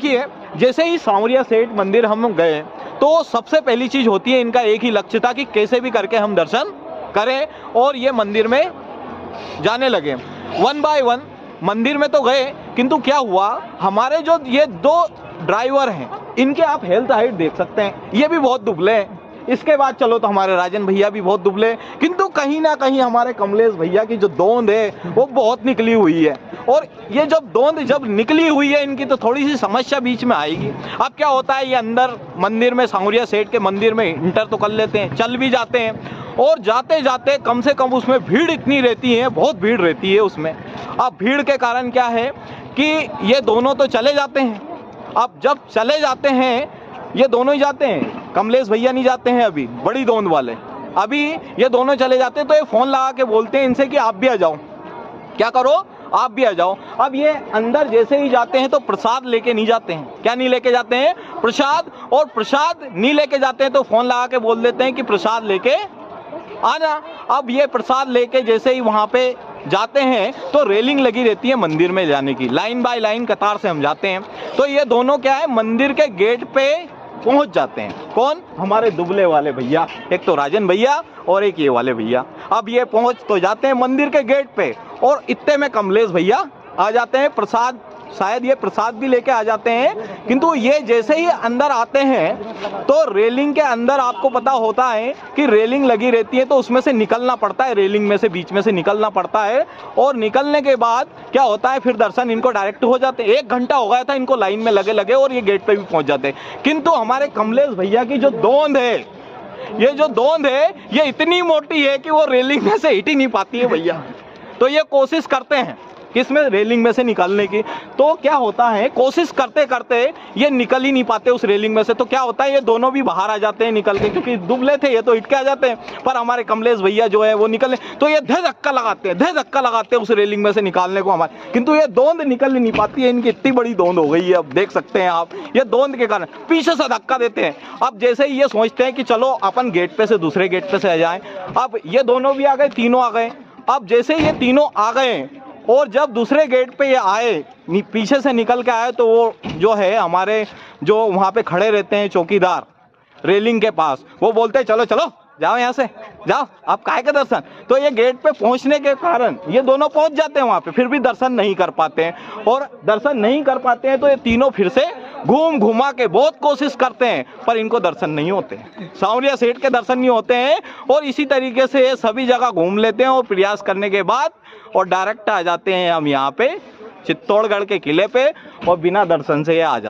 देखिए, जैसे ही सांवरिया सेठ मंदिर हम गए तो सबसे पहली चीज होती है, इनका एक ही लक्ष्य था कि कैसे भी करके हम दर्शन करें और ये मंदिर में जाने लगे। वन बाय वन मंदिर में तो गए, किंतु क्या हुआ, हमारे जो ये दो ड्राइवर हैं इनके आप हेल्थ हाइट देख सकते हैं, ये भी बहुत दुबले हैं। इसके बाद चलो तो हमारे राजन भैया भी बहुत दुबले, किंतु कहीं ना कहीं हमारे कमलेश भैया की जो दोंद है वो बहुत निकली हुई है। और ये जब दोंद जब निकली हुई है इनकी, तो थोड़ी सी समस्या बीच में आएगी। अब क्या होता है, ये अंदर मंदिर में, सांवरिया सेठ के मंदिर में इंटर तो कर लेते हैं, चल भी जाते हैं, और जाते जाते कम से कम उसमें भीड़ इतनी रहती है, बहुत भीड़ रहती है उसमें। अब भीड़ के कारण क्या है कि ये दोनों तो चले जाते हैं। अब जब चले जाते हैं, ये दोनों ही जाते हैं, कमलेश भैया नहीं जाते हैं अभी, बड़ी दोंद वाले, अभी ये दोनों चले जाते हैं। तो ये फोन लगा के बोलते हैं इनसे कि आप भी आ जाओ, क्या करो, आप भी आ जाओ। अब ये अंदर जैसे ही जाते हैं तो प्रसाद लेके नहीं जाते हैं। क्या नहीं लेके जाते हैं? प्रसाद। और प्रसाद नहीं लेके जाते हैं तो फोन लगा के बोल देते हैं कि प्रसाद लेके आना। अब ये प्रसाद लेके जैसे ही वहां पे जाते हैं तो रेलिंग लगी रहती है मंदिर में जाने की, लाइन बाय लाइन कतार से हम जाते हैं। तो ये दोनों क्या है, मंदिर के गेट पे पहुंच जाते हैं। कौन? हमारे दुबले वाले भैया, एक तो राजन भैया और एक ये वाले भैया। अब ये पहुंच तो जाते हैं मंदिर के गेट पे, और इतने में कमलेश भैया आ जाते हैं, प्रसाद, शायद ये प्रसाद भी लेके आ जाते हैं। किंतु ये जैसे ही अंदर आते हैं तो रेलिंग के अंदर आपको पता होता है कि रेलिंग लगी रहती है, तो उसमें से निकलना पड़ता है, रेलिंग में से बीच में से निकलना पड़ता है। और निकलने के बाद क्या होता है, फिर दर्शन इनको डायरेक्ट हो जाते हैं। 1 घंटा हो गया था इनको लाइन में लगे लगे, और ये गेट पे भी पहुंच जाते हैं। किंतु हमारे कमलेश भैया की जो दोंद है, ये जो दोंद है ये इतनी मोटी है कि वो रेलिंग में से हिट ही नहीं पाती है भैया। तो ये कोशिश करते हैं किसमें, रेलिंग में से निकालने की। तो क्या होता है, कोशिश करते करते ये निकल ही नहीं पाते उस रेलिंग में से। तो क्या होता है, ये दोनों भी बाहर आ जाते हैं निकल के, क्योंकि दुबले थे ये तो हिट के आ जाते हैं। पर हमारे कमलेश भैया जो है वो निकले, तो ये धे धक्का लगाते हैं उस रेलिंग में से निकालने को हमारे, किंतु ये दोंद निकल नहीं पाती है। इनकी इतनी बड़ी दोंद हो गई है, अब देख सकते हैं आप, ये दोंद के कारण पीछे से धक्का देते हैं। अब जैसे ही ये सोचते हैं कि चलो अपन गेट पे से दूसरे गेट पे से आ जाए, अब ये दोनों भी आ गए, तीनों आ गए। अब जैसे ये तीनों आ गए और जब दूसरे गेट पे ये आए, पीछे से निकल के आए, तो वो जो है हमारे जो वहाँ पे खड़े रहते हैं चौकीदार रेलिंग के पास, वो बोलते हैं चलो चलो जाओ यहाँ से, जाओ आप काहे के दर्शन। तो ये गेट पे पहुँचने के कारण ये दोनों पहुँच जाते हैं वहाँ पे, फिर भी दर्शन नहीं कर पाते हैं। और दर्शन नहीं कर पाते हैं तो ये तीनों फिर से घूम घुमा के बहुत कोशिश करते हैं, पर इनको दर्शन नहीं होते, सांवरिया सेठ के दर्शन नहीं होते हैं। और इसी तरीके से ये सभी जगह घूम लेते हैं और प्रयास करने के बाद और डायरेक्ट आ जाते हैं हम यहाँ पे चित्तौड़गढ़ के किले पे, और बिना दर्शन से ये आ जाते हैं।